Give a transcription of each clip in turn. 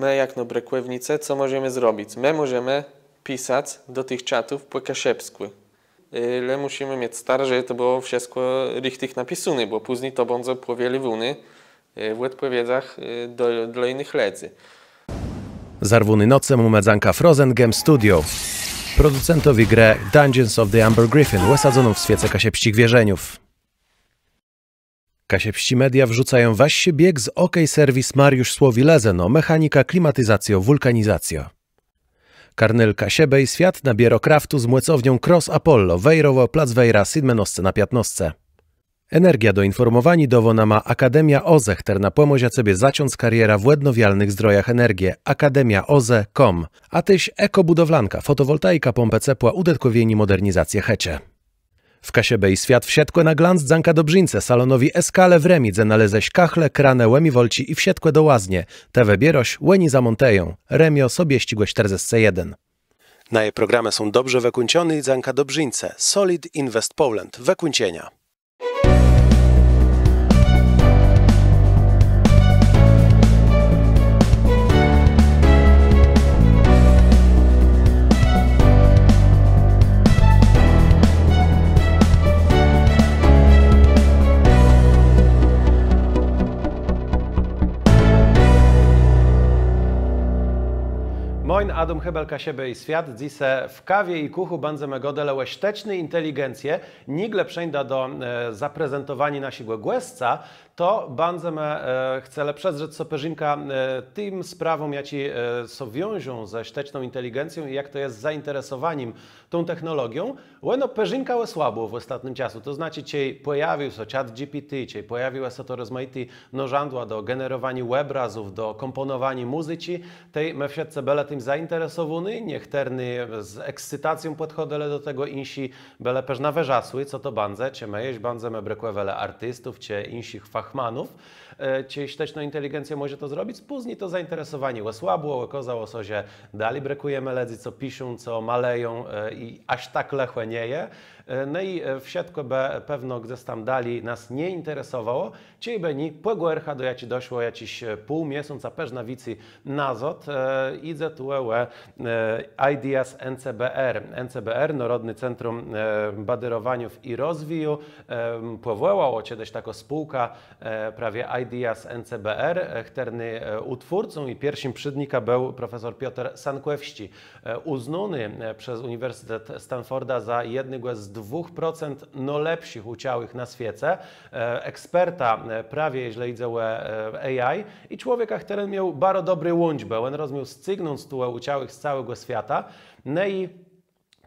my jak no brekłewnicy, co możemy zrobić? My możemy pisać do tych czatów po kaszepsku. Ale musimy mieć stare, żeby to było wszystko richtig napisane, bo później to będą powiele wuny w odpowiedziach dla innych ledzy. Zarwuny nocem umedzanka Frozen Game Studio. Producentowi grę Dungeons of the Amber Griffin łysadzoną w świece kasiepścich wierzeniów. Kasiepści media wrzucają waś bieg z OK serwis Mariusz Słowi Lezeno, mechanika, klimatyzacjo, wulkanizacjo. Karnyl Kasiebej świat na bierokraftu z młecownią Cross Apollo, Wejrowo, Plac Wejra, Sydmenosce na Piatnosce. Energia do informowani dowona ma Akademia OZE, na pomozia sobie zaciąc kariera w łednowialnych zdrojach energię, akademiaoze.com, a tyś ekobudowlanka, fotowoltaika, pompę ciepła, udetkowieni modernizację hecie. W Kasiebej świat wsiedkłe na glanc dzanka dobrzyńce, salonowi Eskale w Remidze naleześ kachle, kranę, łemiwolci i wsiedkłe do łaznie, TV Bieroś, łeni za Monteją, Remio sobie ścigłe 41. Na jej programy są dobrze wykunciony i dzanka dobrzyńce, Solid Invest Poland, wykuncienia. Moin Adam Hebel Kasiebej świat, dzisiaj w kawie i kuchu będziemy godele łeśtecznej inteligencję, nigle przejdę do zaprezentowania naszego głosca, to będziemy chceli przezrzeć sobie Perzynka tym sprawom, jak ci so wiążą ze szteczną inteligencją i jak to jest z zainteresowaniem tą technologią. Łeno Perzynka jest słabo w ostatnim czasu, to znaczy cię pojawił się chat GPT, cię pojawiło się to rozmaite narzędzia do generowania obrazów, do komponowania muzyki, tej my wszyscy byli tym zainteresowani, niekterny z ekscytacją podchodzili do tego, insi byli też nawyżasły, co to bandze, czy my jeść będziemy brekłewele artystów, czy insich fachmanów, czy szteczna inteligencja może to zrobić, później to zainteresowanie osłabło, okazało się, że dalej brakujemy ledzy, co piszą, co maleją i aż tak lechłe nie je. No i wszystko pewno gdzieś tam dali nas nie interesowało, czyli beni pogłercha do jaci doszło jakiś pół miesiąca też na wicy nazot idzie tu Ideas NCBR. NCBR, Narodny Centrum Badyrowania i Rozwoju, powołało kiedyś taka spółka prawie Ideas NCBR, którym utwórcą i pierwszym przydnika był profesor Piotr Sankwewści, uznany przez Uniwersytet Stanforda za jednego z 2% najlepszych uciałych na świecie, eksperta prawie, jeśli idzie o AI i człowieka, który miał bardzo dobry łączbę, on rozumiał stygnąc tu uciałych z całego świata, no i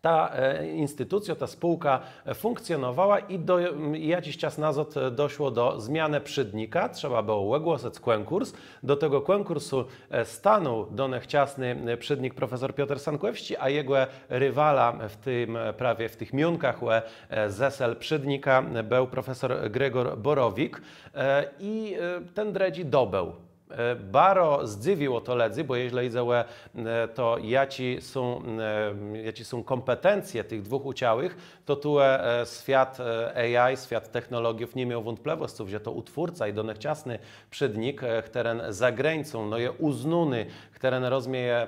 ta instytucja, ta spółka funkcjonowała i jakiś czas nazad doszło do zmiany przydnika. Trzeba było ogłosić konkurs. Do tego konkursu stanął donechciasny przydnik profesor Piotr Sankwewści, a jego rywala w tym prawie w tych mionkach zesel przydnika był profesor Gregor Borowik i ten dredzi dobył. Baro zdziwiło to ledzy, bo jeśli idzie to jaci są kompetencje tych dwóch uciałych, to tu świat AI, świat technologiów nie miał wątpliwości, że to utwórca i donechciasny przydnik, który za granicą, no je uznany, który rozumie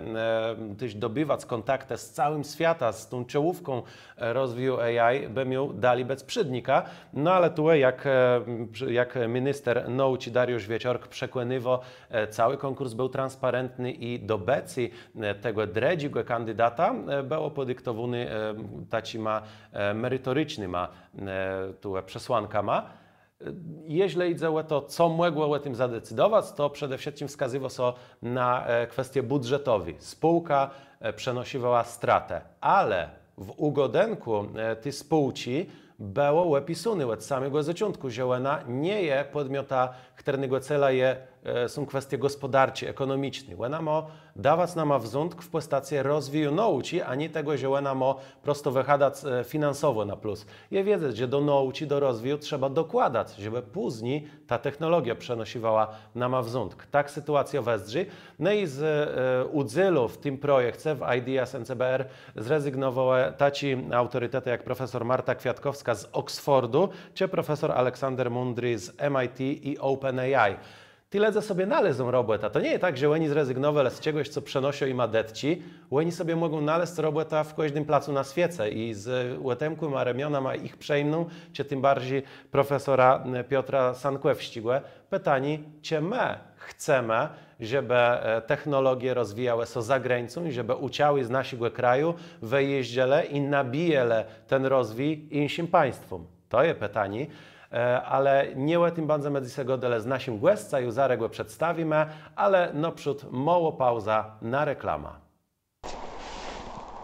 też dobywać kontakty z całym świata, z tą czołówką rozwoju AI, by miał dali bez przydnika. No ale tu jak minister nauki Dariusz Wieczork przekonywał, cały konkurs był transparentny i do becy tego dredziego kandydata było podyktowany tacima merytorycznymi przesłankami. Jeśli idzie o to, co mogło o tym zadecydować, to przede wszystkim wskazywało się na kwestie budżetowe. Spółka przenosiła stratę, ale w ugodenku tej spółki było opisane od samego zaczątku, że ona nie jest podmiota, którego cela są kwestie gospodarcze, ekonomiczne. Ona ma dawać nam wzór w postaci rozwoju nauki, a nie tego, że ona ma prosto wychadać finansowo na plus. Ja wiedzę, że do nauki, do rozwoju trzeba dokładać, żeby później ta technologia przenosiła nam wzór. Tak sytuacja wesdrzy. No i z udziału w tym projekcie, w Ideas NCBR, zrezygnowały taci autorytety jak profesor Marta Kwiatkowska z Oxfordu, czy profesor Aleksander Mundry z MIT i OpenAI. Tyle sobie nalezą robota. To nie jest tak, że oni zrezygnowali z czegoś, co przenoszą im adepci. Oni sobie mogą naleźć robota w każdym placu na świecie i z łytemku a ramiona ich przejmną, czy tym bardziej profesora Piotra Sankłew-Ścigłe, pytani, czy my chcemy, żeby technologie rozwijały się za granicą i żeby uciały z naszego kraju, wyjeździły i nabijali ten rozwój innym państwom. To jest pytanie. Ale nie o tym będziemy dzisiaj gadać z naszym gościem, już zaraz go przedstawimy, ale naprzód mała pauza na reklama.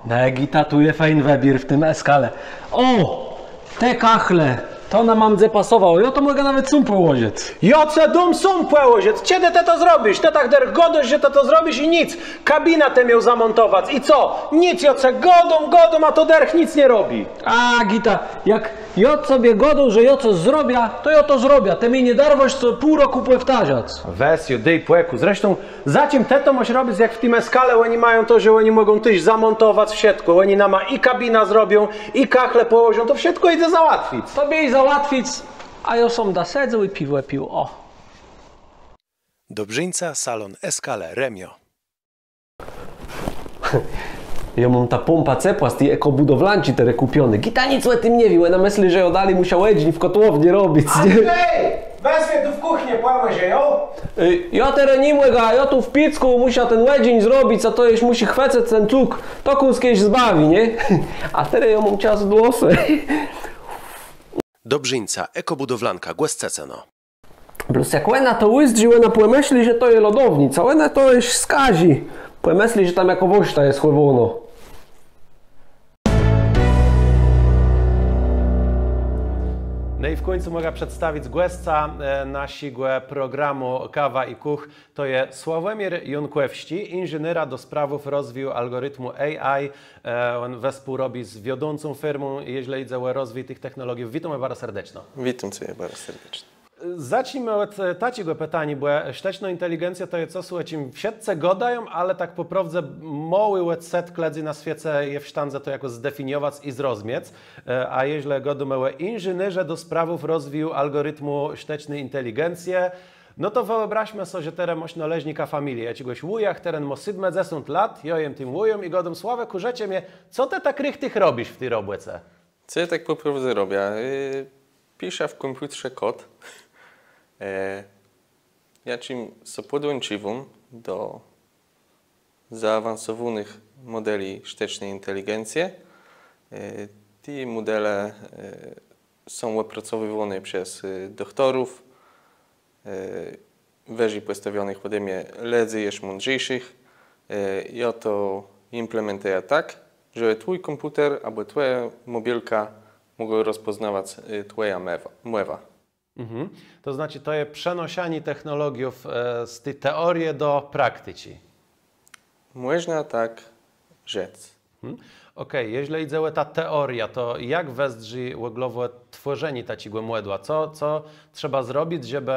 Negita, tu jest fajny wybór w tym eskale. O! Te kachle! To na mamdze pasowało. Ja to mogę nawet sum położyć. Joce dum sum położyć! Kiedy ty to zrobisz? Ty tak der godość, że ty to zrobisz i nic. Kabina te miał zamontować. I co? Nic, Joce, godą, a to derch nic nie robi. A, Gita, jak ja sobie godą, że ja coś zrobię, to ja to zrobię. Ty mi nie darwoś co pół roku powtarzać. Wesio, dej płeku. Zresztą, za czym te to możesz robić, jak w tym eskale oni mają to, że oni mogą tyś zamontować w siatku. Oni nama i kabina zrobią, i kachle położą, to wszystko idzie załatwić. Tobie i załatwić, a ja sam da sedzę i piwo pił. O. Dobrzyńca, salon Eskale, Remio. Ja mam ta pompa cepła z tej ekobudowlanci te kupione. Gita nic o tym nie wie, na myśli, że odali musiał edzin w kotłowni robić. Andrzej! Wezmę tu w kuchnię, płamę się, jo? Ja teraz nie mogę, ja tu w Picku muszę ten łedzin zrobić, a to już musi chwecać ten cuk. To kiedyś zbawi, nie? A teraz ja mam czas dłosy. Dobrzyńca, ekobudowlanka, Głesceceno. Plus jak łena to łyzdzi, łena pomyśli, że to jest lodownica, łena to jest skazi. Pomyśli, że tam jako woźta jest chływono. No i w końcu mogę przedstawić gościa naszego programu Kawa i Kuch. To jest Sławomir Junkłewści, inżyniera do sprawów rozwoju algorytmu AI. On wespół robi z wiodącą firmą, jeśli idzie o rozwój tych technologii. Witam bardzo serdecznie. Witam Cię bardzo serdecznie. Zacznijmy od takiego pytania, bo sztuczna inteligencja to jest coś, o czym wszyscy gadają, ale tak po prawdzie mały set kledzy na świecie je w sztandze to jakoś zdefiniować i zrozumieć. A jeśli gadamy o inżynierze do sprawów rozwoju algorytmu sztucznej inteligencji, no to wyobraźmy sobie, że teraz można leźnika familii. Ja czegoś wujach, teren ma 70 lat, ja jem tym wujem i godam sławę, kurzecie mnie, co ty tak rychtych robisz w tej robóce? Co ja tak po prawdzie robię? Piszę w komputerze kod. Ja czym so podłączyłem do zaawansowanych modeli sztucznej inteligencji. Te modele są opracowywane przez doktorów, wyżej postawionych ode mnie ledzy jeszcze mądrzejszych. Ja to implementuję tak, że twój komputer albo twoja mobilka mogą rozpoznawać twoja mowa. Mhm. To znaczy, to jest przenoszenie technologii z tej teorii do praktyki. Można tak rzec. Okej, jeśli idzie o ta teoria, to jak wesdrzy łoglowo tworzenie takiego modela? Co trzeba zrobić, żeby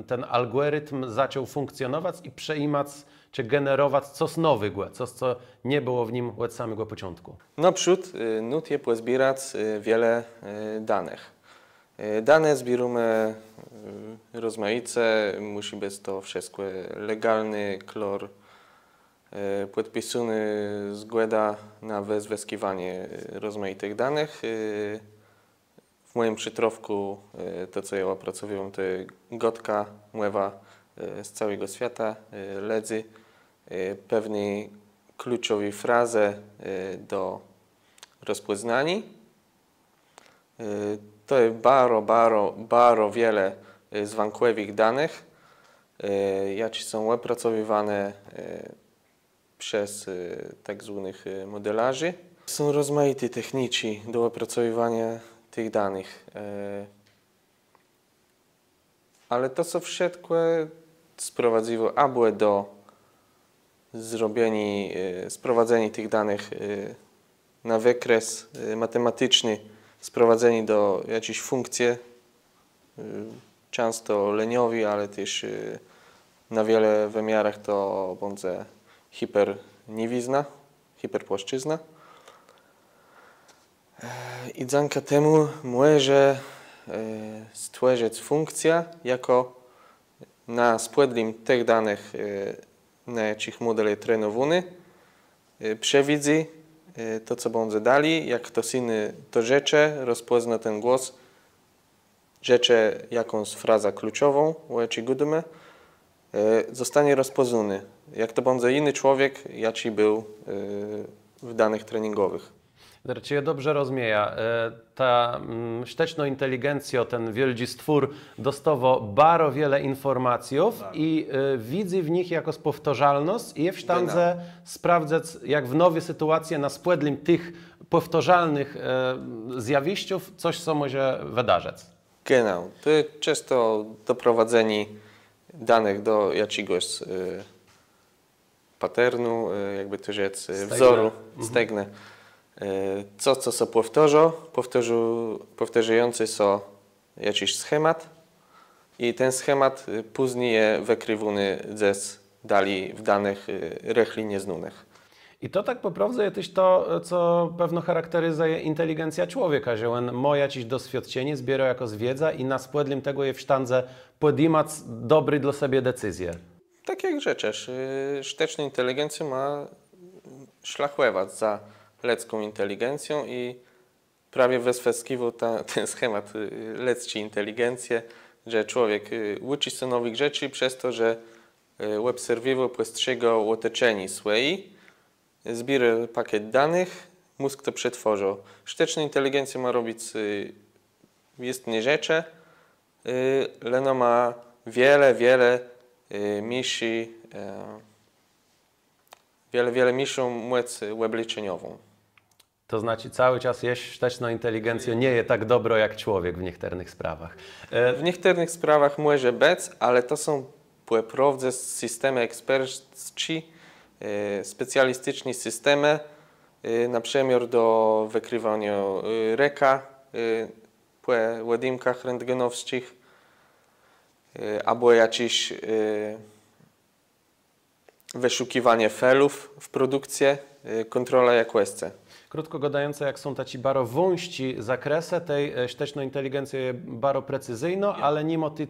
ten algorytm zaczął funkcjonować i przejmować czy generować coś nowego, coś, co nie było w nim od samego początku? Naprzód nutje pozbierać wiele danych. Dane zbieramy rozmaice, musi być to wszystko legalny, klor, podpisany zgoda na wyzyskiwanie rozmaitych danych. W moim przytrowku to, co ja opracowałem, to gotka, mowa z całego świata, ledzy, pewnej kluczowej frazy do rozpoznania. To jest bardzo wiele zwankłewych danych, jakie są opracowywane przez tak zwanych modelarzy. Są rozmaite techniki do opracowywania tych danych, ale to co wszystko sprowadziło albo do sprowadzenia tych danych na wykres matematyczny, sprowadzeni do jakiejś funkcji, często leniowi, ale też na wiele wymiarach to będzie hiperniewizna, hiperpłaszczyzna. I dzięki temu może stworzyć funkcja jako na spłedlim tych danych, na jakich modele trenowany, przewidzi to, co będzie dali, jak ktoś inny to rzecze, rozpozna ten głos, rzecze jakąś frazę kluczową, o jakiej godimy, zostanie rozpoznany. Jak to będzie inny człowiek, jaki był w danych treningowych. Czy ja dobrze rozumiem, ta sztuczna inteligencja, ten wielki stwór dostawał bardzo wiele informacji i widzi w nich jako powtarzalność i w sztandze sprawdzać, jak w nowej sytuacji na spłedlim tych powtarzalnych zjawisków coś, co może wydarzyć. Genau. To często doprowadzenie danych do jakiegoś patternu, jakby to rzec, wzoru, stegny. Co się powtarzający są jakiś schemat i ten schemat później jest wykrywany dalej w danych rechli nieznanych. I to tak po prawdzie jest to, co pewno charakteryzuje inteligencja człowieka, że on ma jakieś doświadczenie, zbiera jako wiedza i na spłedlim tego je w sztandze podjąć dobry dla siebie decyzje. Tak jak rzeczesz, sztuczna inteligencja ma szlachlewać za ludzką inteligencją i prawie wysweskiwał ten schemat ludzkiej inteligencji, że człowiek uczy się nowych rzeczy przez to, że obserwował, postrzegał otoczenie swoje, zbiera pakiet danych, mózg to przetworzył. Sztuczna inteligencja ma robić istne rzeczy, ale ona ma wiele mniejszy, wiele mniejszą moc obliczeniową. To znaczy cały czas jest sztuczna inteligencja nie jest tak dobro jak człowiek w niektórych sprawach. W niektórych sprawach może być, ale to są naprawdę systemy eksperckie, specjalistyczne systemy, na przykład do wykrywania reka po ładunkach rentgenowskich albo jakieś wyszukiwanie felów w produkcji, kontrola jakości. Krótko gadając, jak są taci bardzo wąści zakresy tej sztucznej inteligencji bardzo precyzyjno, ale mimo ty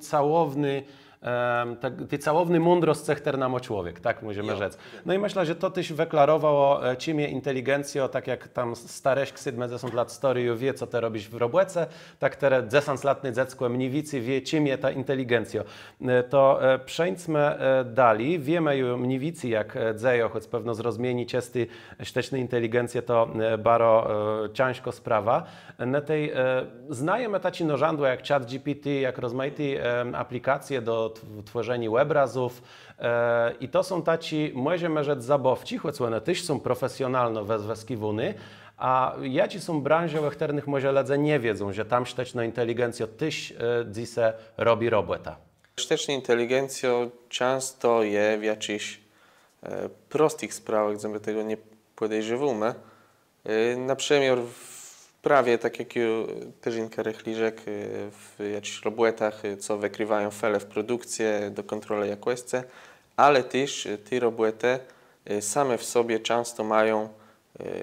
całowny mądrość cech nam człowiek, tak możemy rzec. No i myślę, że to tyś wyklarowało cimie inteligencjo, tak jak tam stareś ksydme 10 lat story wie, co te robisz w robłece, tak teraz 10 latny dziecko mniwicy wie, czymie ta inteligencjo. To przejdźmy dalej. Wiemy już mniwicy, jak dzejo, choć pewno zrozumieni ciesty sztucznej inteligencji to bardzo ciężko sprawa. Na tej znajemy taci nożandła jak ChatGPT, jak rozmaite aplikacje do tworzenia obrazów i to są taci, możemy rzec, zabawci, choć one też są profesjonalno wezweskiwuny, a jaci są branżowych ternych może ledze nie wiedzą, że tam sztuczna inteligencja też dzisiaj robi robotę. Sztuczna inteligencja często jest w jakichś prostych sprawach, gdzie my tego nie podejrzewamy. Na przykład prawie tak jak Terzinka Rechliżek w jakichś robotach, co wykrywają fele w produkcji do kontroli jakości, ale też te roboty same w sobie często mają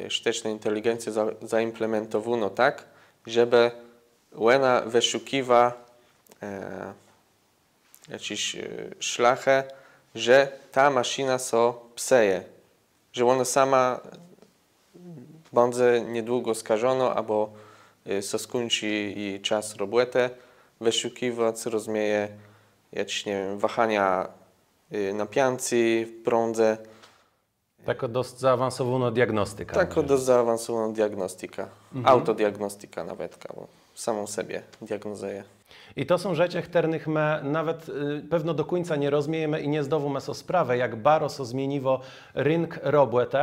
sztuczną inteligencję zaimplementowaną tak, żeby ona wyszukiwa jakieś szlachy, że ta maszyna so pseje, że ona sama będzie niedługo skażona, albo so skończy i czas roboty, wyszukiwać, rozumieje jakieś, nie wiem, wahania napięcia w prądzie. Taka dość zaawansowana diagnostyka. Taka dość zaawansowana diagnostyka. Autodiagnostyka nawet, bo samą sobie diagnozuje. I to są rzeczy, których my nawet pewno do końca nie rozumiemy i nie zdawamy sobie sprawy, jak bardzo się zmieniło rynek roboty.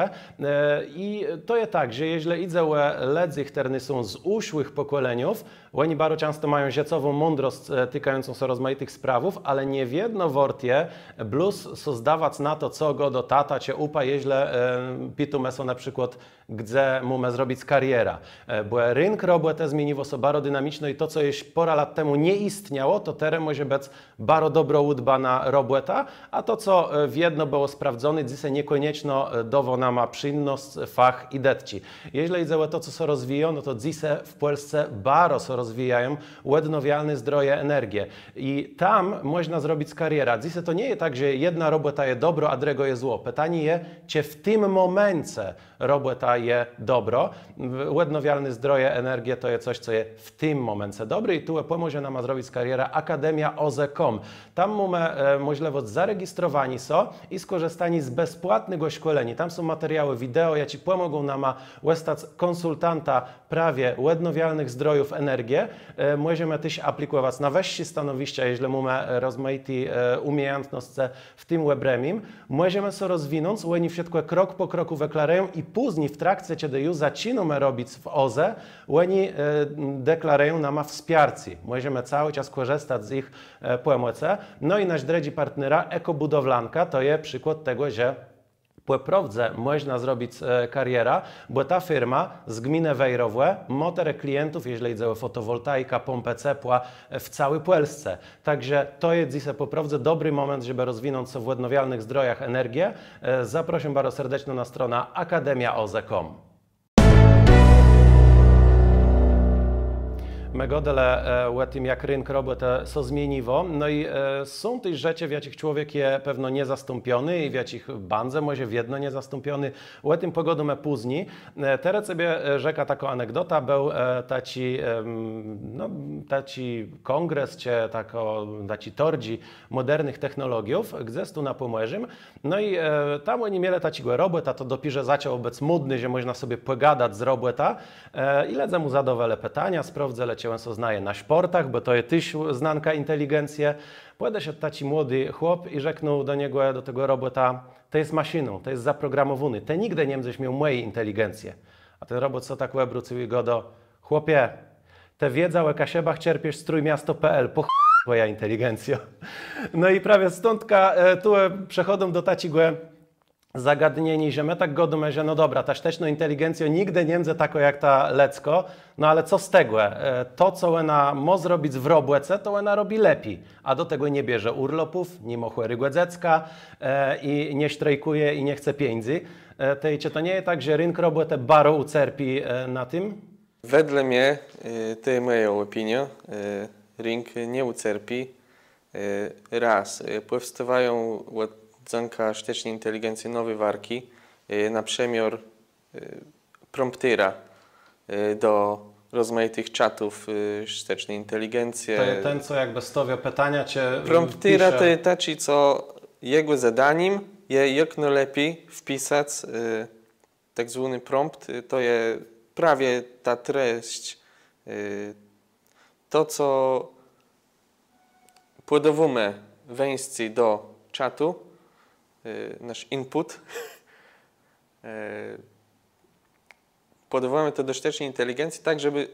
I to jest tak, że jeżeli idzie o ludzi, którzy są z uszłych pokoleniów, oni bardzo często mają dziecową mądrość tykającą się rozmaitych sprawów, ale nie w jedno wortie plus so zdawać na to, co go do tata cię upa, jeśli pitume są na przykład, gdzie mu zrobić kariera. Bo rynek roboty zmieniło się bardzo dynamiczno i to, co już pora lat temu nie istniało, to teraz może być bardzo dobro udbana robota, a to, co w jedno było sprawdzone, dzisiaj niekoniecznie dowo nama przyjemność, fach i detci. Jeżeli idzie o to, co się rozwija, no to dzisiaj w Polsce bardzo się rozwijają odnawialne zdroje energii i tam można zrobić karierę. Dzisiaj to nie jest tak, że jedna robota jest dobro, a druga jest zło. Pytanie jest, czy w tym momencie robota jest dobro. Odnawialne zdroje energii to jest coś, co jest w tym momencie dobre i tu pomoże nam zrobić karierę Akademia OZE.com. Tam mamy możliwość zarejestrowani i skorzystani z bezpłatnego szkolenia. Tam są materiały wideo, ja Ci pomogą nam zostać konsultanta prawie odnawialnych zdrojów energii. Możemy też aplikować na wyższe stanowiska, jeżeli mamy rozmaite umiejętności w tym webremim. Możemy się rozwinąć, oni wszystko krok po kroku wyklarają i później w trakcie, kiedy już zaczynamy robić w OZE, oni deklarują nam wsparcie. Możemy cały czas korzystać z ich pomocy. No i nasz drogi partnera Ekobudowlanka to jest przykład tego, że po prawdzie można zrobić karierę, bo ta firma z gminy Wejrowe ma klientów, jeżeli chodzi o fotowoltaika, pompę ciepła w całej Polsce. Także to jest dzisiaj po prawdzie dobry moment, żeby rozwinąć się w odnawialnych zdrojach energię. Zapraszam bardzo serdecznie na stronę akademiaoze.com. Megodele o tym, jak rynek roboty się zmieniło. No i są też rzeczy, w jakich człowiek jest pewno niezastąpiony i w jakich bandze może w jedno niezastąpiony. O tym pogodę później. Teraz sobie rzeka taką anegdota, był taci kongres, czy taci tordzi modernych technologiów, gdzie tu na Pomorzym. No i tam oni mieli takiego robota, to dopiero zaczął być modny, że można sobie pogadać z robota i lecę mu zadowolę pytania, sprawdzę, leciałem co znaje na sportach, bo to jest też znanka inteligencja. Pojdę się taki młody chłop i rzeknął do niego, do tego robota, to jest maszyną, to jest zaprogramowany, te nigdy nie będziesz miał mojej inteligencji. A ten robot co tak obrócił i go do, chłopie, te wiedza o Kasiebach czerpiesz z trójmiasto.pl, po twoja inteligencja. No i prawie stądka tu przechodzą do takiego zagadnieni, że my tak godimy, że no dobra, ta sztuczna inteligencja nigdy nie będzie tako jak ta lecko, no ale co z tego? To, co ona ma zrobić w robóce, to ona robi lepiej, a do tego nie bierze urlopów, nie mochłe rygłedzecka i nie strajkuje i nie chce pieniędzy. Czy to nie jest tak, że rynek roboty bardzo ucierpi na tym? Wedle mnie, to jest moja opinia, rynek nie ucierpi. Raz, powstawają dzonka sztucznej inteligencji nowe warki, na przemiar promptera do rozmaitych czatów sztucznej inteligencji. To jest ten, co jakby stawia pytania, cię promptera pisze... to jest taki, co jego zadaniem jest jak najlepiej wpisać tak zwany prompt, to jest prawie ta treść, to co podawamy wejście do czatu, nasz input, podawamy to do sztucznej inteligencji tak, żeby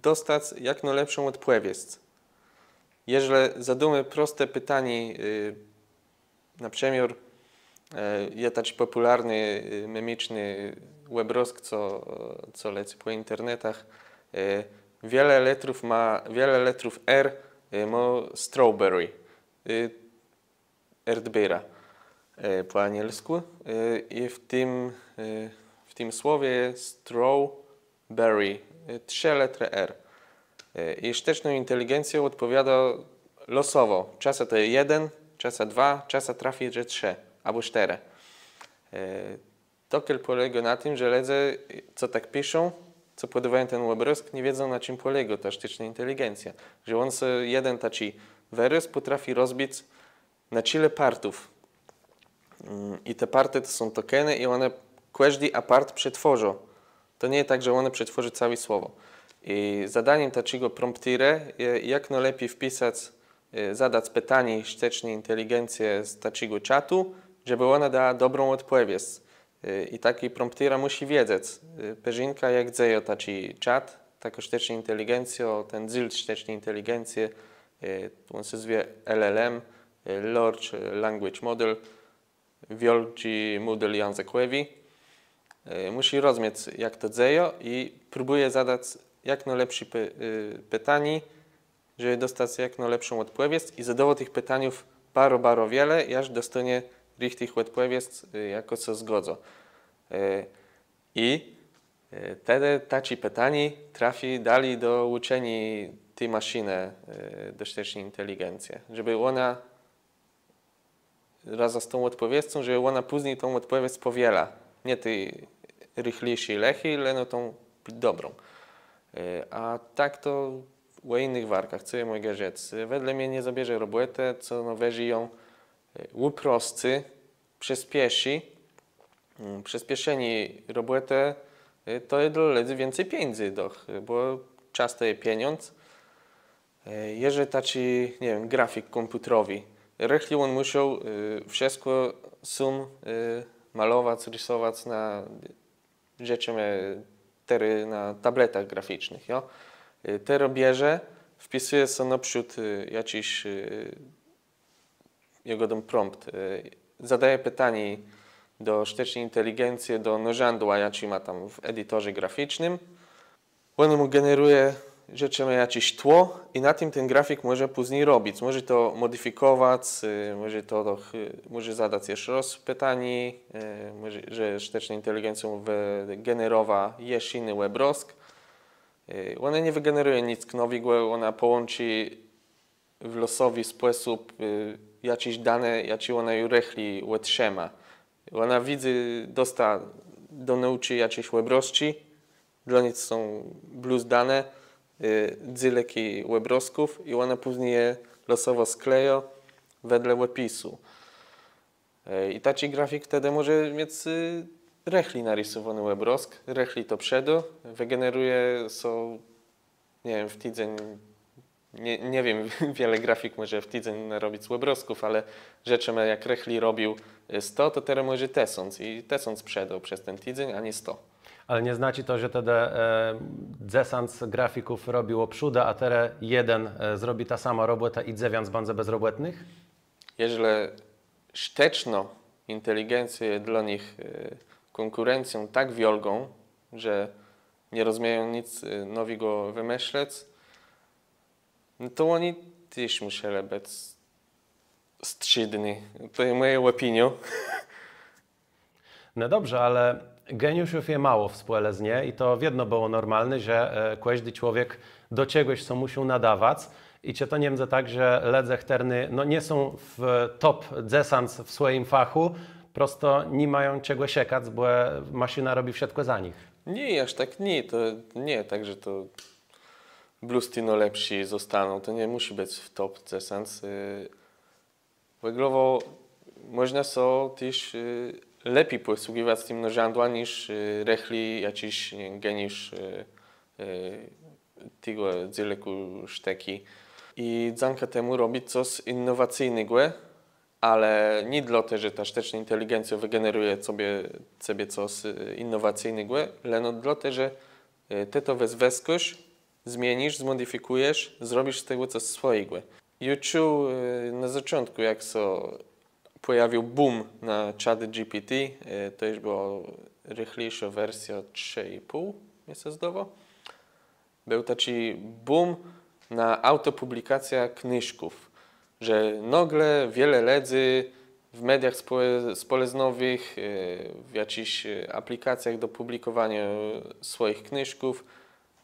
dostać jak najlepszą odpowiedź. Jeżeli zadamy proste pytanie, na przykład jest taki popularny, memiczny webrosk, co leci po internetach, wiele letrów R ma strawberry, erdbeera po angielsku i w tym słowie jest strawberry, 3 letry R. I sztuczną inteligencją odpowiada losowo. Czasem to jest 1, czasem 2, czasem trafi, że 3 albo 4. To polega na tym, że ludzie, co tak piszą, co podawają ten webrosk, nie wiedzą, na czym polega ta sztuczna inteligencja. Że on sobie jeden taki wyrys potrafi rozbić na tyle partów. I te party to są tokeny i one każdy apart przetworzą. To nie jest tak, że one przetworzy całe słowo. I zadaniem takiego promptera jest jak najlepiej wpisać, zadać pytanie sztucznej inteligencji z takiego czatu, żeby ona dała dobrą odpowiedź. I taki promptera musi wiedzieć, peżynka jak dzieje taki czat, taka sztuczna inteligencja, ten zilt sztucznej inteligencji, on się zwie LLM, Large Language Model, wielki model językowy. Musi rozumieć, jak to dzieje i próbuje zadać jak najlepsze pytanie, żeby dostać jak najlepszą odpowiedź i zadawać tych pytaniów bardzo wiele, aż dostanie richtig odpowiedź, jako co zgodzą. I wtedy taci pytani trafi dalej do uczenia tej maszyny do sztucznej inteligencji, żeby ona razem z tą odpowiedzią, żeby ona później tą odpowiedź powiela. Nie tej rychlejszej i lepszej, ale no tą dobrą. A tak to w innych warkach, co ja mogę rzec. Wedle mnie nie zabierze robotę, co no weźmie ją uprości, przyspieszy. Przyspieszenie roboty to jest dla ludzi więcej pieniędzy, bo czas to jest pieniądz. Jeżeli taki, nie wiem, grafik komputerowy, rechli on musiał wszystko sam malować, rysować na rzeczy na tabletach graficznych. Jo? Teraz bierze, wpisuje sobie naprzód jakiś jego prompt, zadaje pytanie do sztucznej inteligencji, do narzędzia, jaki ma tam w edytorze graficznym. On mu generuje rzeczy, jakieś tło i na tym ten grafik może później robić. Może to modyfikować, może zadać jeszcze raz pytanie, że sztuczna inteligencja mu wygeneruje jeszcze inny obrazek. Ona nie wygeneruje nic nowego, ona połączy w losowy sposób jakieś dane, jakie ona już rechli otrzyma. Ona widzi, do nauczy jakieś obrazki, dla niej są plus dane, dzyleki obrazków i ona później je losowo skleja wedle opisu. I taki grafik wtedy może mieć rechli narysowany obrazek, rechli to przodu, wygeneruje nie wiem, w tydzień, nie wiem, wiele grafik może w tydzień narobić z obrazków, ale rzeczy jak rechli robił 100, to teraz może 1000 i 1000 sprzedał przez ten tydzień, a nie 100. Ale nie znaczy to, że wtedy desant grafików robiło przóda, a teraz jeden zrobi ta sama robota i dziewięć będzie bezrobotnych? Jeżeli sztuczna inteligencja jest dla nich konkurencją tak wielką, że nie rozumieją nic nowego wymyśleć, no to oni też musieli być strzydni. To jest moja opinia. No dobrze, ale geniuszów jest mało w spole z nie i to jedno było normalne, że każdy człowiek do czegoś, co musiał nadawać i czy to nie będzie tak, że ledze chterny no nie są w top desant w swoim fachu, prosto nie mają czego siekać, bo maszyna robi wszystko za nich. Nie, aż tak nie. To nie tak, że to blustino lepsi zostaną. To nie musi być w top desant. Wyglowo można sobie też lepiej posługiwać tym narzędziem niż rechli jakiś geniusz tego dzieleku szteki. I dzięki temu robić coś innowacyjnego, ale nie dlatego, że ta sztuczna inteligencja wygeneruje sobie coś innowacyjnego, ale no dlatego, że ty to wezweskoś, zmienisz, zmodyfikujesz, zrobisz z tego coś swojego. YouTube na początku, jak pojawił boom na ChatGPT, to już była rychlejsza wersja 3,5, mi się zdaje. Był taki boom na autopublikację książków, że nagle wiele ludzi w mediach społecznowych, w jakichś aplikacjach do publikowania swoich książków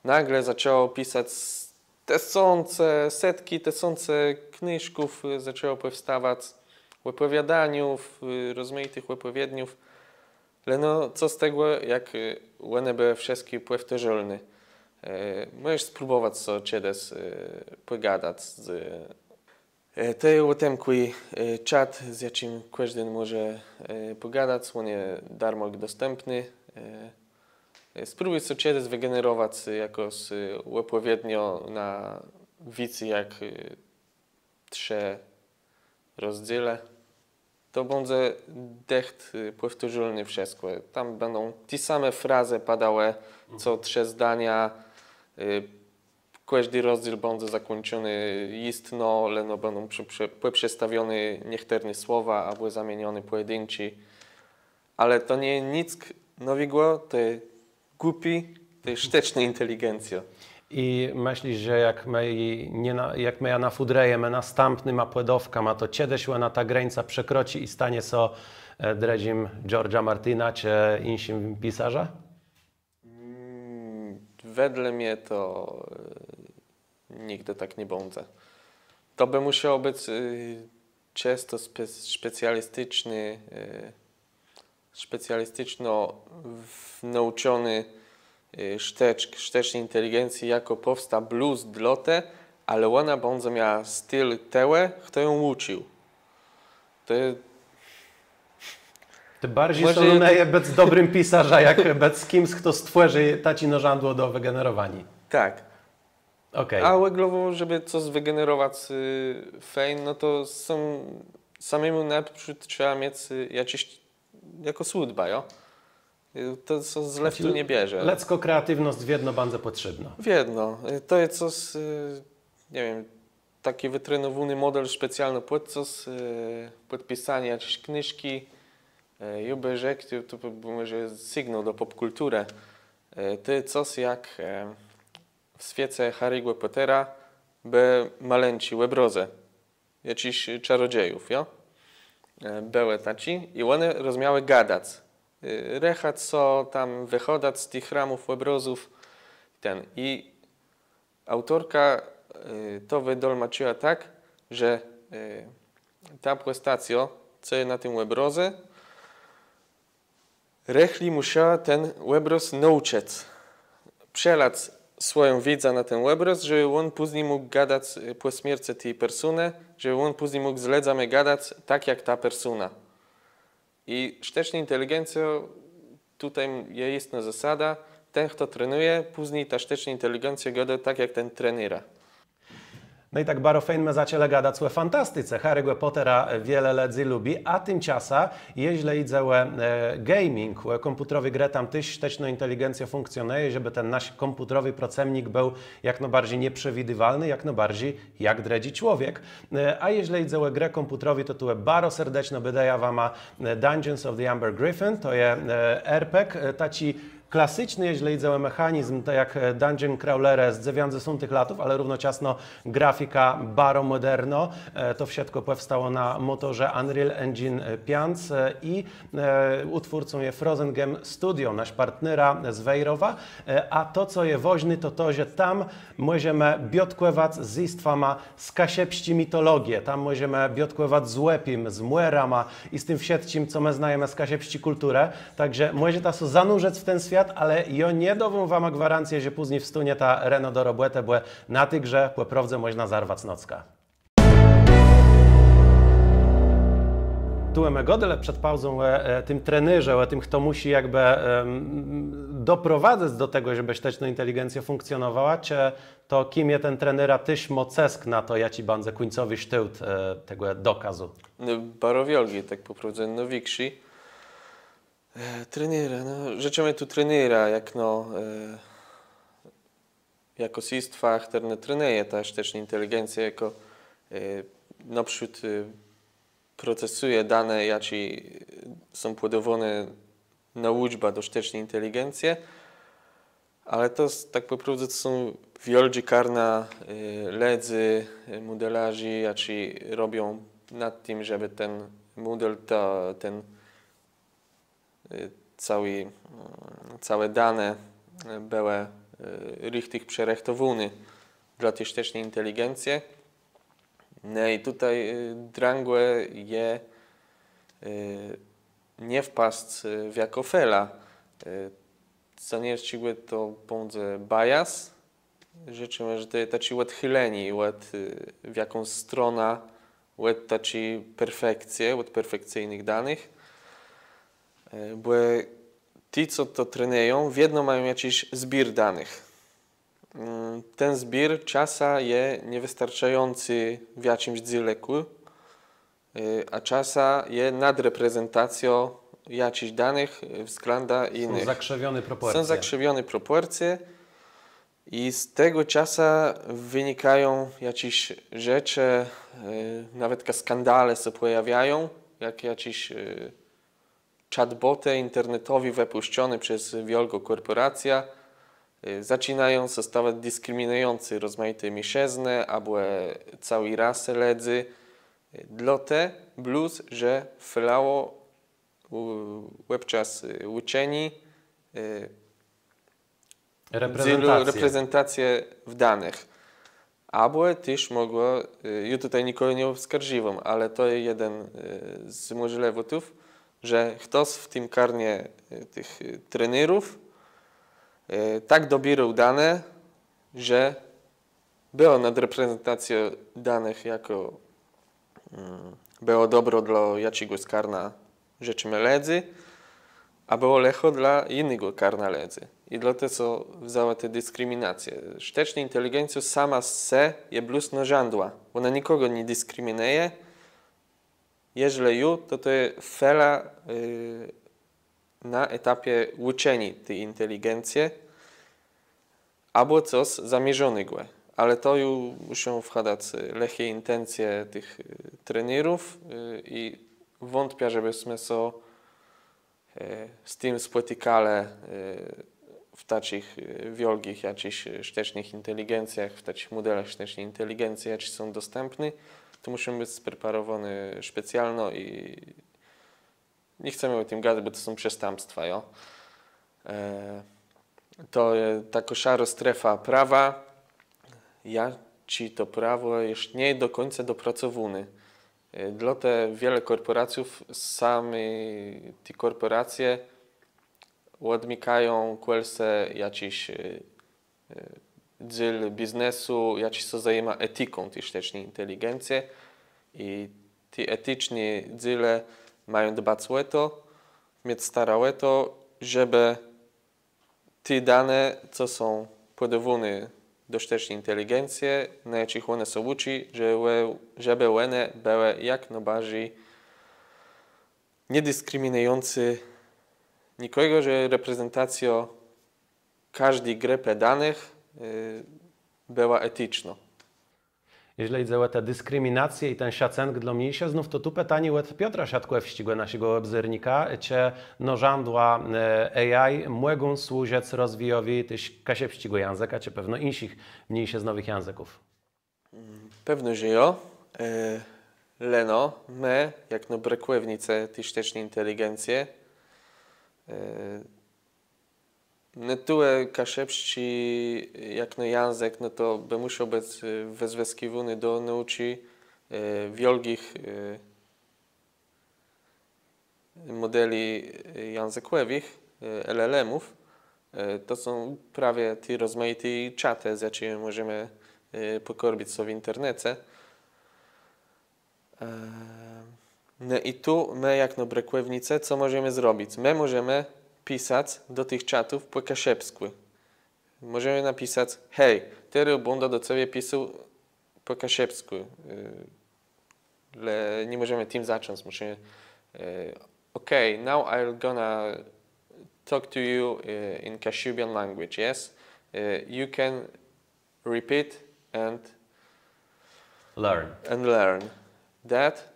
nagle zaczęło pisać setki książków zaczęło powstawać, opowiadaniów, rozmaitych opowiedniów. Ale no, co z tego, jak one były wszystkie powtarzalne? Możesz spróbować sobie kiedyś pogadać to jest o tym, czat, z jakim każdy może pogadać, on jest darmo dostępny. Spróbuj sobie kiedyś wygenerować jakoś odpowiednio na wicy jak 3 rozdziale. To będzie decht powtórzalny wszystko. Tam będą te same frazy padały, co 3 zdania. Każdy rozdział będzie zakończony istno, ale no będą przestawione niektóre słowa albo zamienione pojedyncze. Ale to nie jest nic nowego, to jest głupi, to jest sztuczna inteligencja. I myślisz, że jak my nafudrejemy następnym apłedowka, ma to kiedyś ona ta granica przekroczy i stanie się dredzim George'a Martina czy innym pisarza? Wedle mnie to nigdy tak nie będzie. To by musiał być często specjalistyczno nauczony sztucznej inteligencji, jako powsta blues dlote, ale ona będzie miała styl tełe, kto ją uczył. Ty bardziej soluneje bez dobrym pisarza, jak bez kimś, kto stworzy taci nożadło do wygenerowania. Tak. Okay. A łeglowo, żeby coś wygenerować fejn, no to samemu naprzód trzeba mieć jakiś jako słudba, jo? To co z leftu nie bierze. Lecko kreatywność w jedno bardzo potrzebna. W jedno. To jest coś, nie wiem, taki wytrenowany model specjalny pod coś, podpisanie jakiejś książki, Jube rzekł, to może sygnał do popkultury. To jest coś jak w świece Harry'ego Pottera by maleńci łebroze, jakichś czarodziejów, jo? Były taci i one rozmiały gadać. Rechać co tam wychodać z tych ramów łebrozów. I autorka to wydolmaczyła tak, że ta postacja, co jest na tym łebroze, rechli musiała ten łebroz nauczyć. Przelać swoją wiedzę na ten łebroz, żeby on później mógł gadać po śmierci tej persony, żeby on później mógł zledzamy gadać tak jak ta persona. I sztuczna inteligencja, tutaj jest zasada, ten kto trenuje, później ta sztuczna inteligencja gada tak jak ten trenera. No i tak barofejn zaczęli gadać o fantastyce. Harry'ego Pottera wiele ludzi lubi, a tymczasem, jeśli idzie o gaming, o komputerowy grę, tam też sztuczna inteligencja funkcjonuje, żeby ten nasz komputerowy procemnik był jak najbardziej nieprzewidywalny, jak najbardziej jak dredzi człowiek. A jeśli idzie o grę komputerową, to tu bardzo serdecznie wydaje wam Dungeons of the Amber Griffin, to jest RPG, taci klasyczny, jeśli idzie o mechanizm, tak jak Dungeon Crawler z 90 latów, ale równocześnie grafika baro moderno. To wszystko powstało na motorze Unreal Engine 5 i utwórcą jest Frozen Game Studio, nasz partnera z Wejrowa. A to, co jest ważne, to, że tam możemy biodkływać z istwama z kasiepści mitologię. Tam możemy biodkływać z łepim, z młerama i z tym wszystkim, co my znajemy z kasiepści kulturę. Także może to zanurzyć w ten świat, ale ja nie dowiem wam gwarancję, że później wstunie ta Renault do roboty, bo na tej grze poprawdze można zarwać nocka. Tu godle przed pauzą o tym trenerze, o tym, kto musi jakby doprowadzać do tego, żeby sztuczna inteligencja funkcjonowała, czy to kim jest ten trenera też mocesk na to, jaki będzie końcowy sztylt tego dokazu? No, barowiolgi, tak poprawdze, no większy. Trenera, no, życzymy tu trenera, jak no, jako sistwa, które trenuje ta sztuczna inteligencja, jako naprzód procesuje dane, jakie są podawane na uczba do sztucznej inteligencji, ale to tak naprawdę to są wielcy karna ledzy, modelarzy, jacy robią nad tym, żeby ten model, ten całe dane były richtig przerechtowane dla tej sztucznej inteligencji. No i tutaj drangłe je nie wpaść w jako fela. Co nie jest to będzie bias. Życzymy, że to jest taci odchyleni, w jaką stronę, taci perfekcje, od perfekcyjnych danych. Bo ci, co to trenują, w jedno mają jakiś zbiór danych. Ten zbiór czasa jest niewystarczający w jakimś dzieleku, a czasa jest nadreprezentacją jakichś danych względem innych. Są zakrzywione proporcje. Są zakrzywione proporcje i z tego czasa wynikają jakieś rzeczy, nawet skandale się pojawiają, jak jakieś chatboty internetowi wypuszczone przez wielką korporację, zaczynają zostawać dyskryminujący rozmaite miesiężne albo całej rasy ledzy. Dlatego plus, że felało webczas uczeni reprezentację w danych. Albo też mogło, ja tutaj nikogo nie oskarżiwam, ale to jest jeden z możliwości, że ktoś w tym karnie tych trenerów tak dobierał dane, że było nad reprezentacją danych jako było dobro dla jakiegoś karna rzeczy ledzy, a było lecho dla innego karna ledzy. I dlatego wzięła tę dyskryminację. Sztuczna inteligencja sama z se jest blusno żądła. Ona nikogo nie dyskryminuje. Jeżeli ju, to jest fela na etapie uczenia tej inteligencji albo coś zamierzonego. Ale to już muszą wchodzić lechie intencje tych trenerów i wątpię, żebyśmy się z tym spotykali w takich wielkich jakichś sztucznych inteligencjach, w takich modelach sztucznej inteligencji, jakie są dostępne, to muszą być spreparowane specjalno i nie chcemy o tym gadać, bo to są przestępstwa. Jo? To jest taka szara strefa prawa. Ci to prawo jeszcze nie do końca dopracowane. Dlatego wiele korporacji, same te korporacje odmykają kwelsę jakiś dziel biznesu, jakiś co zajma etyką tej sztucznej inteligencji i te etyczne dziele mają dbać o to, mieć starało to, żeby te dane, co są podawane do sztucznej inteligencji, na jakich one są uczy, żeby one były jak najbardziej niedyskryminujące nikogo, że reprezentacja każdej grupy danych była etyczna. Jeżeli chodzi o tę dyskryminację i ten szacenk dla mniejszość, to tu pytanie od Piotra Siatkłewścigo, naszego obzornika, czy nożandła AI mogą służyć rozwojowi też kasiepścigo języka, czy pewno innych mniejszych nowych języków? Pewno, że jo. Leno, my, jak no brekłewnice tej sztucznej inteligencji, no tu kaszepści, jak no język, no to by musiał być wezweskiwany do nauki wielkich modeli językowych, LLM-ów. To są prawie te rozmaite czaty, z jakimi możemy pokorbić sobie w internecie. No i tu my, jak no brekłewnice, co możemy zrobić? My możemy pisać do tych czatów po kaszepsku. Możemy napisać, hej, teraz będę do ciebie pisał po kaszepsku. Ale nie możemy tym zacząć. Musimy, okay, now I'm gonna talk to you in Kashubian language, yes? You can repeat and learn that.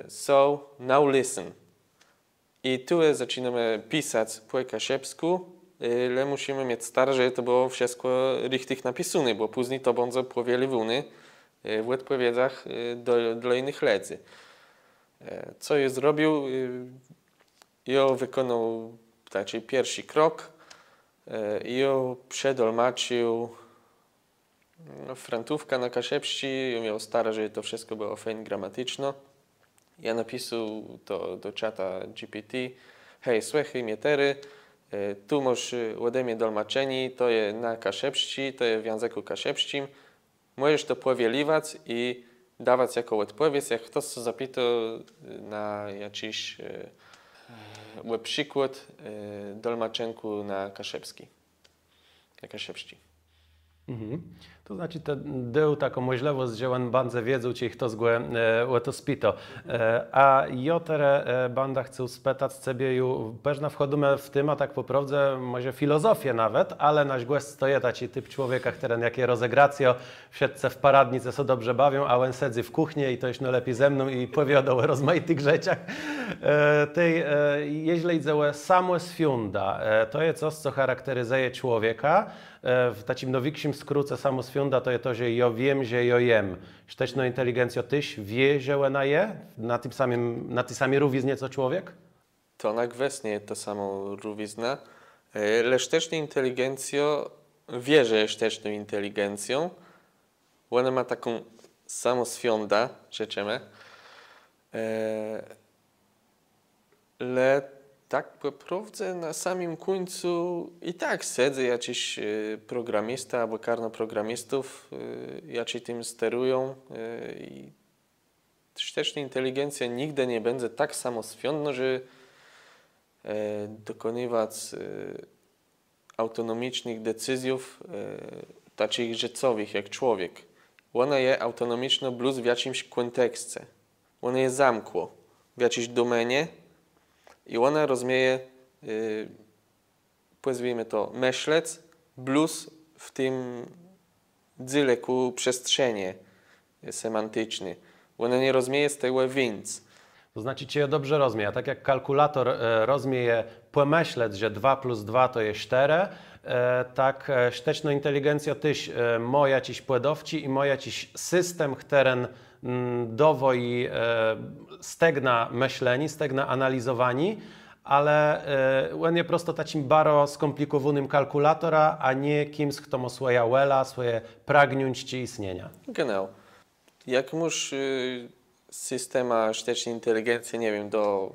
So now listen. I tu zaczynamy pisać po kaszepsku, ale musimy mieć stare, żeby to było wszystko richtig napisane, bo później to będzie powieliwane w odpowiedziach dla innych ledzy. Co je zrobił? Ja wykonał taki pierwszy krok. Ja przedolmaczył frantówka na kaszepści. Ja miał stare, żeby to wszystko było fajnie gramatyczne. Ja napisał to do czata GPT. Hej, słuchaj mnie teraz, tu masz ode mnie dolmaczenie, to jest na kaszepści, to jest w języku kaszepskim. Możesz to powieliwać i dawać jako odpowiedź, jak ktoś się zapyta na jakiś przykład dolmaczenku na kaszepski. Na kaszepści. Mhm. To znaczy, te był taką možljivost, že on bandze wiedzą, či ich to zgłe to spito. A jotere banda chce spytać sobie ju pewna wchodzimy w tym, a tak po prawdzie może filozofię nawet, ale nasz gość to jest taki typ człowieka, który jakie rozegracjo, wszedł w paradnice, co dobrze bawią, a on siedzi w kuchni i to jest lepiej ze mną i powiada o rozmaitych rzeczach. Jeśli idzie samo sfiunda, to jest coś, co charakteryzuje człowieka. W takim nowikszym skrócie samo sfiunda to jest to, że ja wiem, że ja jem. Szteczną inteligencją tyś wie, że ona je? Na tej samej rówiznie co człowiek? To na gwesnie jest to samo rówizna. Ale szteczna inteligencja wie, że jest szteczną inteligencją. Ona ma taką samosfiąda, rzeczymy. Ale tak po prawdzie na samym końcu i tak siedzę jakiś programista albo karnoprogramistów, jacy tym sterują. I szteczna inteligencja nigdy nie będzie tak samosfiądna, że dokonywać autonomicznych decyzji takich rzeczowych jak człowiek. Ona jest autonomiczna plus w jakimś kontekście. Ona jest zamkło w jakiejś domenie i ona rozumie, powiedzmy to, myśleć plus w tym dzieleku przestrzenie semantyczny. Ona nie rozumie z tego więc. To znaczy, cię dobrze rozumie, a tak jak kalkulator rozumie pomyśleć, że 2 plus 2 to jest 4, tak szteczna inteligencja też ma jakiś płedowci i ma jakiś system, który dowoi stegna myśleni, stegna analizowani, ale on jest prosto takim bardzo skomplikowanym kalkulatora, a nie kimś, kto ma swoje wela, swoje pragniąć czy istnienia. Genau. Jak masz systema sztecznej inteligencji, nie wiem, do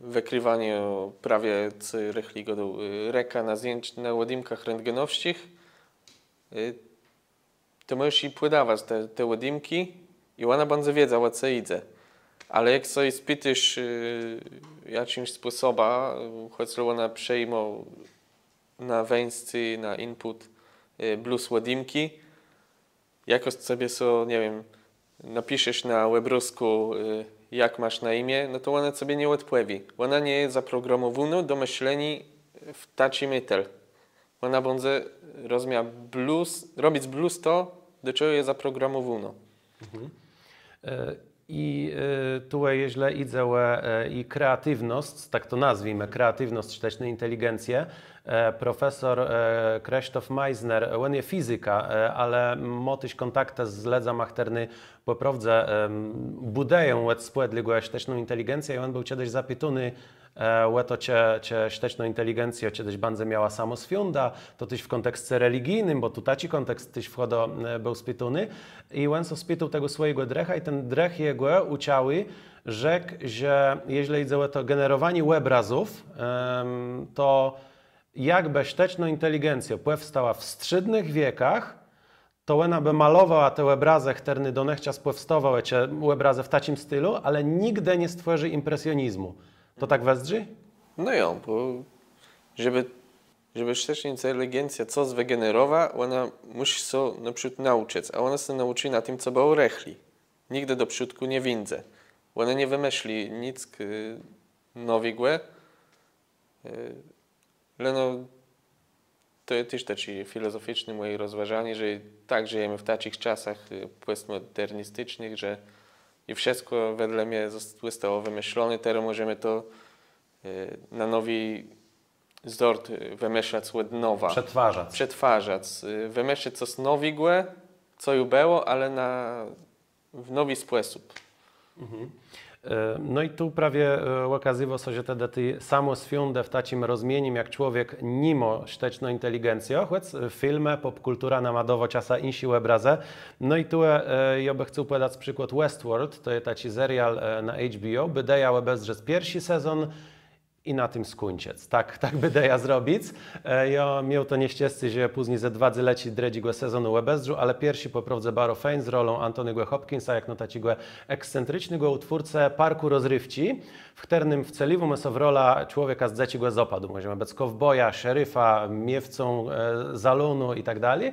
wykrywania prawie rychliego reka na zdjęć na ładimkach rentgenowskich, to możesz jej podawać te ładimki i ona będzie wiedziała, co idzie. Ale jak sobie spytasz jakimś sposobem, choć ona przejmie na wejście, na input plus ładimki, jakoś sobie nie wiem, napiszesz na webrusku, jak masz na imię, no to ona sobie nie odpowie. Ona nie jest zaprogramowana do myślenia w takim mytel. Ona będzie robić blues to, do czego jest zaprogramowana. I tu, jeśli idzie i kreatywność, tak to nazwijmy, kreatywność sztecznej inteligencji, profesor Krzysztof Meissner, on jest fizyka, ale ma też kontakty z ledzami, które po prawdzie budują spłedligą szteczną inteligencję i on był kiedyś zapytany, to czy szteczną inteligencję kiedyś będzie miała samosfiunda, to też w kontekście religijnym, bo tu taki kontekst też był spytany i on spytał tego swojego drecha i ten drech jego uciały rzekł, że jeśli idzie o to generowanie obrazów, to jakby szteczna inteligencja powstała w wstydnych wiekach, to ona by malowała te obrazy, które dotychczas powstawały, te obrazy w takim stylu, ale nigdy nie stworzy impresjonizmu. To tak wezdrzy? No ja, bo żeby szteczna inteligencja coś wygenerować, ona musi się na przykład nauczyć, a ona się nauczy na tym, co było rechli. Nigdy do przodku nie windzie. Ona nie wymyśli nic nowego, ale no, to jest też takie filozoficzne moje rozważanie, że tak żyjemy w takich czasach postmodernistycznych, że i wszystko wedle mnie zostało wymyślone, teraz możemy to na nowy wzór wymyślać od nowa. Przetwarzać. Wymyślać coś nowego, co już było, ale w nowy sposób. No i tu prawie okazywało się, że wtedy samosfiundę w takim rozumieniu, jak człowiek mimo szteczną inteligencją, choć filmy, popkultura namadowo czasa insi obrazy. No i tu ja bym chciał podać przykład Westworld, to jest taki serial na HBO, by dejał obejrzeć pierwszy sezon i na tym skończyć. Tak by ja zrobić. Ja miał to nieszczęście, że później ze 2 leci dredziego sezonu obejrzał, ale pierwszy po prawdzie bardzo fajny z rolą Antony'ego Hopkinsa, jak takiego ekscentrycznego utwórcę parku rozrywki, w którym wceliwą jest rola człowieka z trzeciego zapadu. Możemy być kowboja, szeryfa, miewcą zalonu i tak dalej.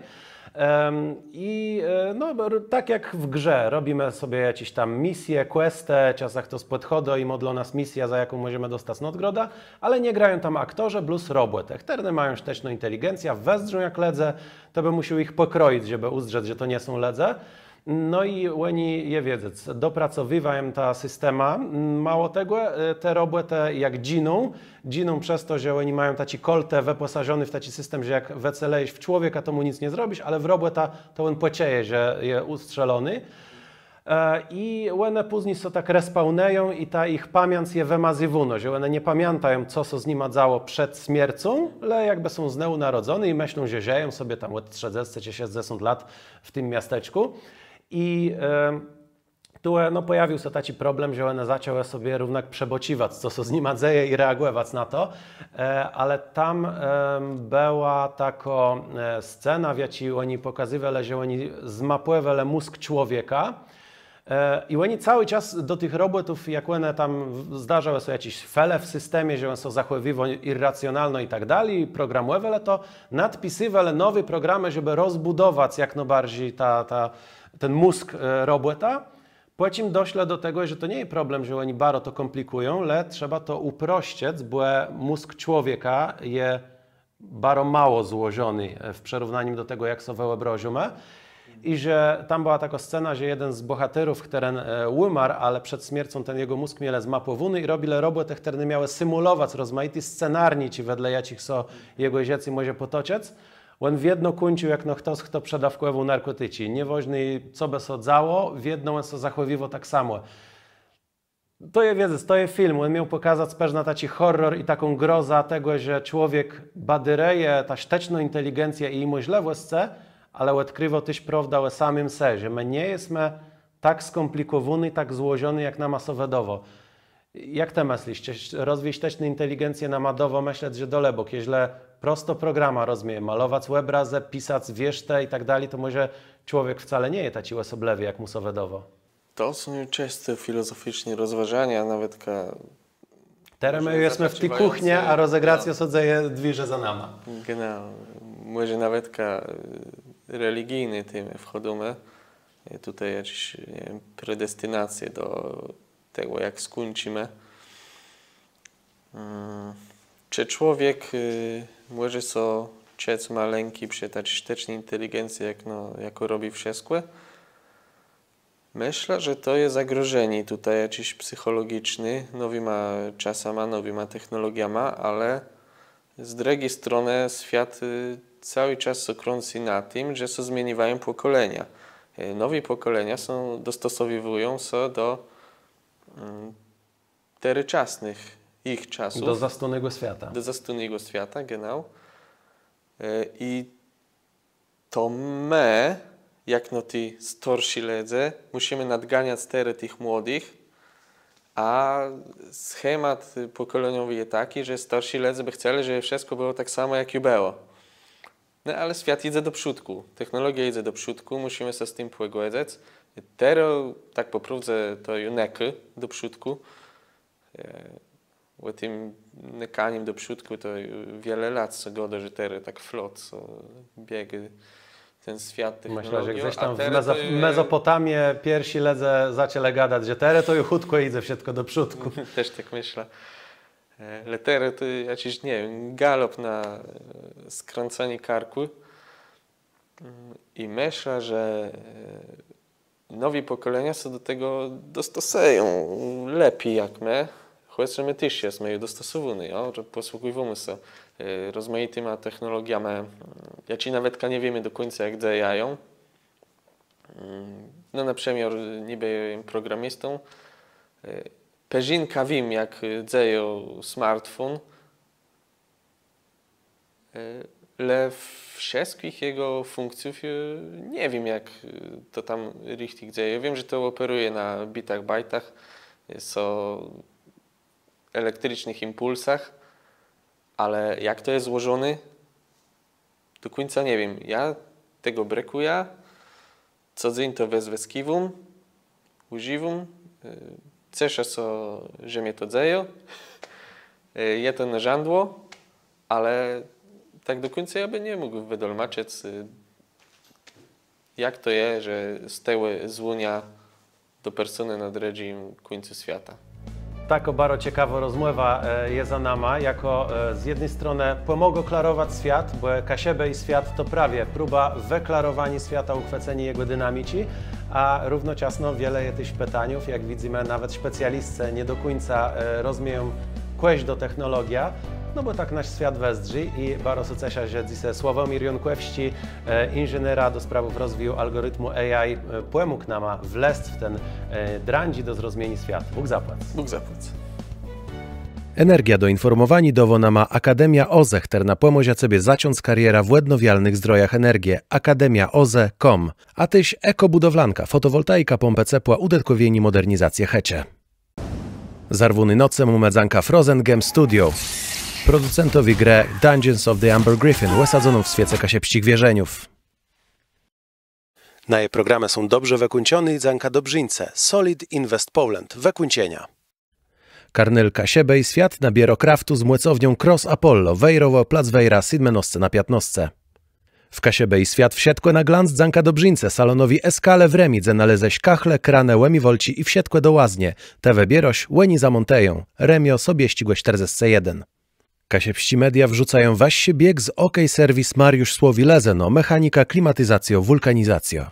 No, tak jak w grze, robimy sobie jakieś tam misje, questy, czasach to podchodzą i modlą nas misja, za jaką możemy dostać nadgroda, ale nie grają tam aktorzy plus robot. Terny mają szteczną inteligencję, wezdzą jak ledze, to by musiał ich pokroić, żeby uzdrzeć, że to nie są ledze. No i oni je wiedzą, dopracowywają ta systema. Mało tego, te roboty jak giną przez to, że oni mają taki koltę wyposażony w taki system, że jak wecelejesz w człowieka, to mu nic nie zrobisz, ale w robota to on pocieje, że jest ustrzelony. I one później są tak respawneją i ta ich pamięć je wymazywuno, że one nie pamiętają, co się z nimi działo przed śmiercią, ale jakby są znowu narodzone i myślą, że żyją sobie tam od 30 czy 60 lat w tym miasteczku. I tu no, pojawił się taki problem, że one zaczęły sobie równak przebociwać, co się z nimi dzieje i reagować na to, ale tam była taka scena, w jakiej oni pokazywali, że oni zmapowali mózg człowieka i oni cały czas do tych robotów, jak one tam zdarzały się jakieś fele w systemie, że one są zachowywane irracjonalne i tak dalej, programowe, to nadpisywali nowe programy, żeby rozbudować jak najbardziej ten mózg robota. Potem doszło do tego, że to nie jest problem, że oni bardzo to komplikują, ale trzeba to uprościć, bo mózg człowieka jest bardzo mało złożony w porównaniu do tego, jak są wyobrażone. I że tam była taka scena, że jeden z bohaterów, który umarł, ale przed śmiercią ten jego mózg miał zmapowany i robili roboty, które miały symulować rozmaite scenarni, wedle jakich są jego dzieci może potoczyć. On w jedno kończył, jak no ktoś, kto przedawkował narkotyki. Nieważne, co by się działo, w jedno on się zachowywał tak samo. To jest wiedza, to jest film. On miał pokazać pewnie taki horror i taką grozę tego, że człowiek badyreje, ta szteczna inteligencja i możliwość chce, ale odkrywa też prawdę o samym se, że my nie jesteśmy tak skomplikowani, tak złożony jak na masowedowo. Jak te myślisz? Rozwój sztecznej inteligencji na madowo myśleć, że dole, bo jeśli prosto programa rozumie, malować obrazy, pisać wierzte i tak dalej, to może człowiek wcale nie jest taki osoblewy jak musowedowo. To są często filozoficzne rozważania, nawet teraz my jesteśmy w tej kuchni, a rozegracja sodzeje dwiże za nami. Genau. Może nawet religijny tym wchodzimy. Tutaj jakieś predestynacje do tego, jak skończymy. Czy człowiek może sobie ciec maleńki przy takiej sztecznej inteligencji, jako robi wszystko? Myślę, że to jest zagrożenie tutaj jakieś psychologiczne, nowymi technologiami, ale z drugiej strony świat cały czas się krąży na tym, że się zmieniają pokolenia. Nowe pokolenia dostosowują się do teryczasnych ich czasów. Do zastunnego świata. Do zastunnego świata, genau. I to my, jak ci starsi ludzie, musimy nadganiać tych młodych, a schemat pokoleniowy jest taki, że starsi ludzie by chcieli, żeby wszystko było tak samo, jak już było. No ale świat idzie do przódku, technologia idzie do przódku, musimy się z tym pogodzić. Teraz, tak po prawdzie, to już neky do przódku. O tym nekaniem do przódku to wiele lat co goda, że teraz tak flot biega ten świat technologią. Myślę, że gdzieś tam w Mezopotamie pierwsi ledze zaczęli gadać, że teraz to już chutko idzie wszystko do przódku. Też tak myślę. Ale teraz to jakiś, nie wiem, galop na skręcanie karku. I myślę, że nowe pokolenia się do tego dostosują lepiej jak my. Choć my też jesteśmy dostosowani, że posługujemy się rozmaitymi technologiami, jakie nawet nie wiemy do końca jak działają. No na przykład niby programistą, peżinka wiem jak działa smartfon, ale wszystkich jego funkcji nie wiem jak to tam richtig dzieje. Wiem, że to operuje na bitach, bajtach, są elektrycznych impulsach, ale jak to jest złożone, do końca nie wiem. Ja tego brakuję, co dzień to wyskiwam, używam, cieszę się, że mnie to dzieje, je to narzędło, ale tak do końca ja by nie mógł wydolmaczyć jak to jest, że steły złunia do persony na drugim końcu świata. Tako bardzo ciekawa rozmowa jest za nami, jako z jednej strony pomogło klarować świat, bo Kasiebę i świat to prawie próba wyklarowania świata, uchwycenia jego dynamici, a równocześnie wiele jest też pytań, jak widzimy, nawet specjalistcy nie do końca rozumieją kłeś do technologia, no bo tak nasz świat wezdrzy i bardzo się cieszę, że dzisiaj Sławomir Jonkwewści, inżyniera do spraw rozwoju algorytmu AI, pomógł nam wleść w ten drandzi do zrozumienia świata. Bóg zapłać. Bóg zapłać. Energia do informowani dowo nama Akademia OZE, która pomoże sobie zacząć karierę w odnawialnych zdrojach energii. akademiaoze.com. A tyś ekobudowlanka, fotowoltaika, pompę ciepła, udetkowieni modernizację hecie. Zarwuny nocem umedzanka Frozen Game Studio. Producentowi grę Dungeons of the Amber Griffin wysadzoną w świece kasiepścich wierzeniów. Na jej programy są dobrze wykończone i zanka dobrzyńce. Solid Invest Poland, wykończenia. Karnyl Kasiebę i świat na bierokraftu z młecownią Cross Apollo, Wejrowo, Plac Wejra, 7 na 15. W Kasiebę i świat wsiedkłe na glans zanka dobrzyńce salonowi Eskale w Remidze naleześ kachle, kranę, łemi-wolci i wsiedkłe do łaznie. TV Bieroś, łeni za Monteją. Remio sobie ścigłe 41. Kasiepści media wrzucają waś się bieg z OK Serwis Mariusz Słowi Lezeno, mechanika, klimatyzacjo, wulkanizacjo.